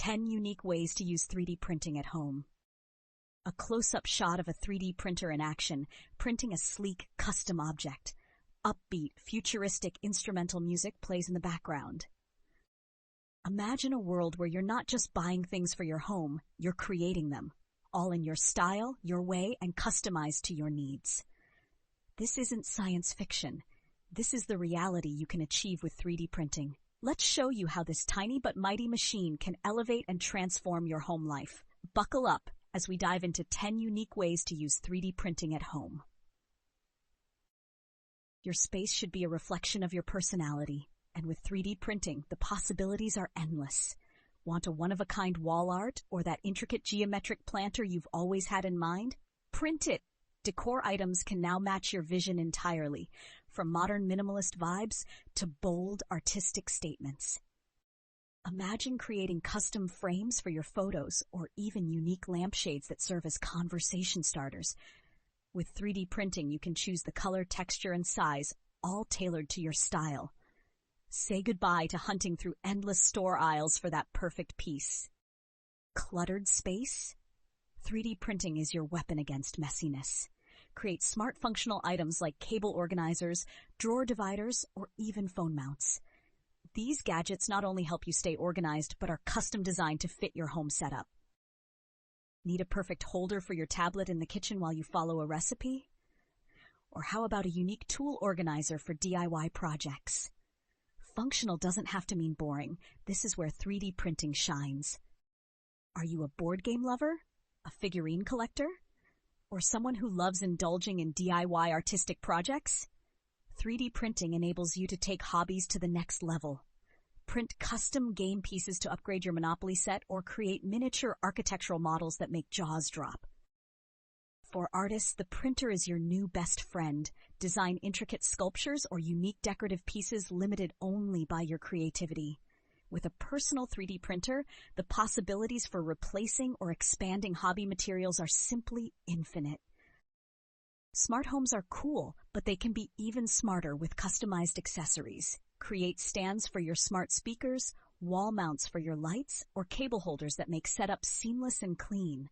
10 unique ways to use 3D printing at home. A close-up shot of a 3D printer in action, printing a sleek, custom object. Upbeat, futuristic instrumental music plays in the background. Imagine a world where you're not just buying things for your home, you're creating them, all in your style, your way, and customized to your needs. This isn't science fiction. This is the reality you can achieve with 3D printing. Let's show you how this tiny but mighty machine can elevate and transform your home life. Buckle up as we dive into 10 unique ways to use 3D printing at home. Your space should be a reflection of your personality, and with 3D printing, the possibilities are endless. Want a one-of-a-kind wall art or that intricate geometric planter you've always had in mind? Print it! Decor items can now match your vision entirely, from modern minimalist vibes to bold, artistic statements. Imagine creating custom frames for your photos or even unique lampshades that serve as conversation starters. With 3D printing, you can choose the color, texture, and size, all tailored to your style. Say goodbye to hunting through endless store aisles for that perfect piece. Cluttered space? 3D printing is your weapon against messiness. Create smart functional items like cable organizers, drawer dividers, or even phone mounts. These gadgets not only help you stay organized, but are custom designed to fit your home setup. Need a perfect holder for your tablet in the kitchen while you follow a recipe? Or how about a unique tool organizer for DIY projects? Functional doesn't have to mean boring. This is where 3D printing shines. Are you a board game lover? A figurine collector? Or someone who loves indulging in DIY artistic projects? 3D printing enables you to take hobbies to the next level. Print custom game pieces to upgrade your Monopoly set or create miniature architectural models that make jaws drop. For artists, the printer is your new best friend. Design intricate sculptures or unique decorative pieces limited only by your creativity. With a personal 3D printer, the possibilities for replacing or expanding hobby materials are simply infinite. Smart homes are cool, but they can be even smarter with customized accessories. Create stands for your smart speakers, wall mounts for your lights, or cable holders that make setup seamless and clean.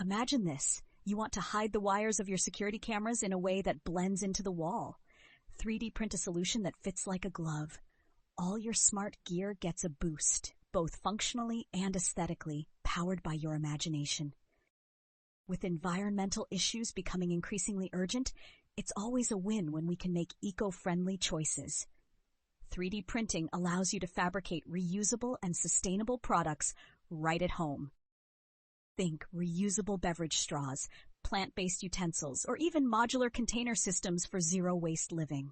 Imagine this. You want to hide the wires of your security cameras in a way that blends into the wall. 3D print a solution that fits like a glove. All your smart gear gets a boost, both functionally and aesthetically, powered by your imagination. With environmental issues becoming increasingly urgent, it's always a win when we can make eco-friendly choices. 3D printing allows you to fabricate reusable and sustainable products right at home. Think reusable beverage straws, plant-based utensils, or even modular container systems for zero-waste living.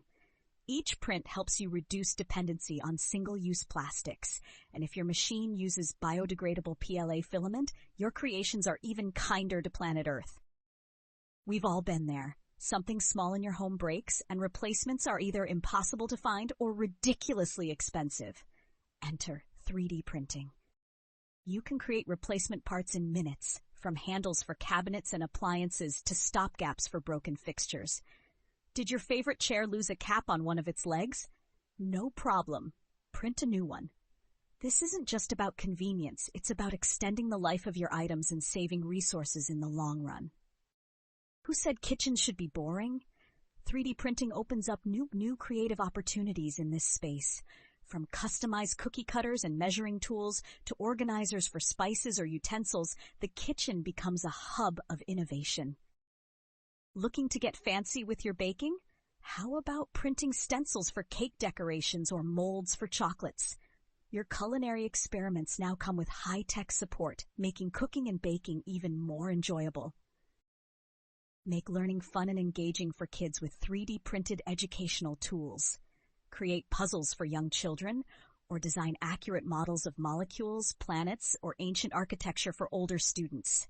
Each print helps you reduce dependency on single-use plastics, and if your machine uses biodegradable PLA filament, your creations are even kinder to planet Earth. We've all been there. Something small in your home breaks, and replacements are either impossible to find or ridiculously expensive. Enter 3D printing. You can create replacement parts in minutes, from handles for cabinets and appliances to stopgaps for broken fixtures. Did your favorite chair lose a cap on one of its legs? No problem. Print a new one. This isn't just about convenience, it's about extending the life of your items and saving resources in the long run. Who said kitchens should be boring? 3D printing opens up new creative opportunities in this space. From customized cookie cutters and measuring tools to organizers for spices or utensils, the kitchen becomes a hub of innovation. Looking to get fancy with your baking? How about printing stencils for cake decorations or molds for chocolates? Your culinary experiments now come with high-tech support, making cooking and baking even more enjoyable. Make learning fun and engaging for kids with 3D printed educational tools. Create puzzles for young children, or design accurate models of molecules, planets, or ancient architecture for older students.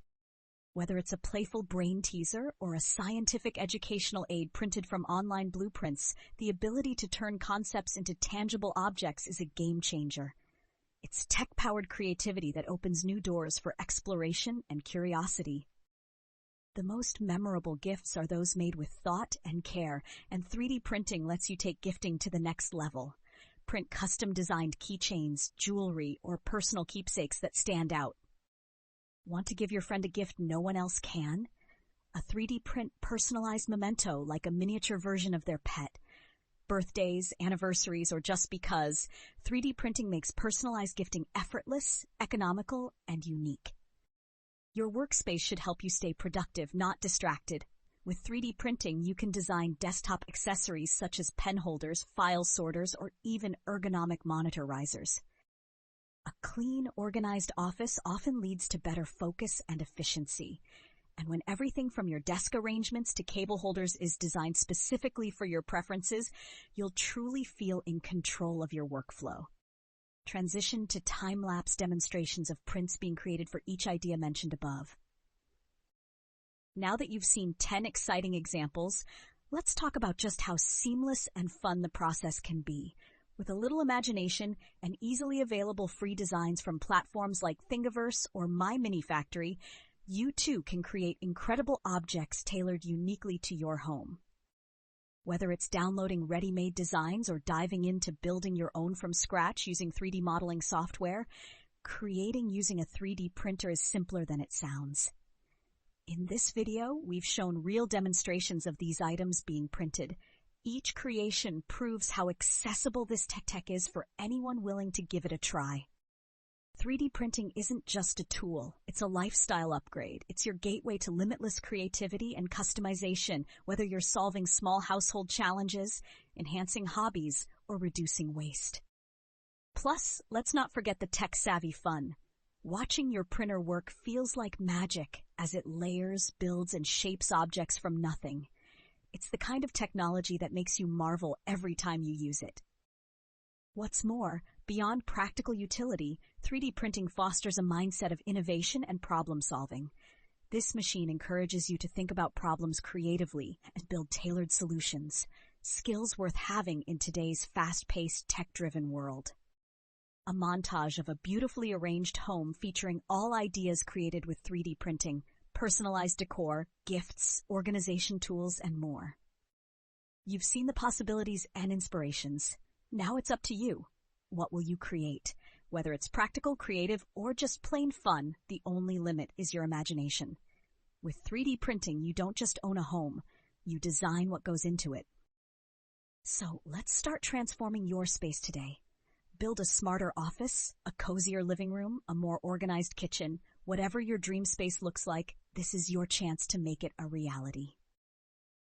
Whether it's a playful brain teaser or a scientific educational aid printed from online blueprints, the ability to turn concepts into tangible objects is a game changer. It's tech-powered creativity that opens new doors for exploration and curiosity. The most memorable gifts are those made with thought and care, and 3D printing lets you take gifting to the next level. Print custom-designed keychains, jewelry, or personal keepsakes that stand out. Want to give your friend a gift no one else can? A 3D print personalized memento like a miniature version of their pet. Birthdays, anniversaries, or just because, 3D printing makes personalized gifting effortless, economical, and unique. Your workspace should help you stay productive, not distracted. With 3D printing, you can design desktop accessories such as pen holders, file sorters, or even ergonomic monitor risers. A clean, organized office often leads to better focus and efficiency. And when everything from your desk arrangements to cable holders is designed specifically for your preferences, you'll truly feel in control of your workflow. Transition to time-lapse demonstrations of prints being created for each idea mentioned above. Now that you've seen 10 exciting examples, let's talk about just how seamless and fun the process can be. With a little imagination and easily available free designs from platforms like Thingiverse or My Mini Factory, you too can create incredible objects tailored uniquely to your home. Whether it's downloading ready-made designs or diving into building your own from scratch using 3D modeling software, creating using a 3D printer is simpler than it sounds. In this video, we've shown real demonstrations of these items being printed. Each creation proves how accessible this tech is for anyone willing to give it a try. 3D printing isn't just a tool, it's a lifestyle upgrade. It's your gateway to limitless creativity and customization, whether you're solving small household challenges, enhancing hobbies, or reducing waste. Plus, let's not forget the tech-savvy fun. Watching your printer work feels like magic as it layers, builds, and shapes objects from nothing. It's the kind of technology that makes you marvel every time you use it. What's more, beyond practical utility, 3D printing fosters a mindset of innovation and problem solving. This machine encourages you to think about problems creatively and build tailored solutions, skills worth having in today's fast-paced, tech-driven world. A montage of a beautifully arranged home featuring all ideas created with 3D printing, personalized decor, gifts, organization tools, and more. You've seen the possibilities and inspirations. Now it's up to you. What will you create? Whether it's practical, creative, or just plain fun, the only limit is your imagination. With 3D printing, you don't just own a home, you design what goes into it. So let's start transforming your space today. Build a smarter office, a cozier living room, a more organized kitchen. Whatever your dream space looks like, this is your chance to make it a reality.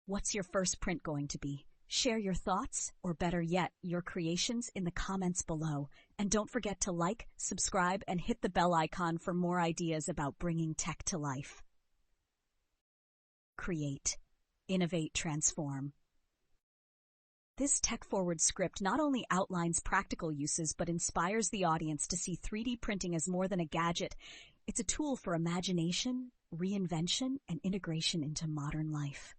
What's your first print going to be? Share your thoughts, or better yet, your creations in the comments below. And don't forget to like, subscribe, and hit the bell icon for more ideas about bringing tech to life. Create, innovate, transform. This tech-forward script not only outlines practical uses but inspires the audience to see 3D printing as more than a gadget. It's a tool for imagination, reinvention, and integration into modern life.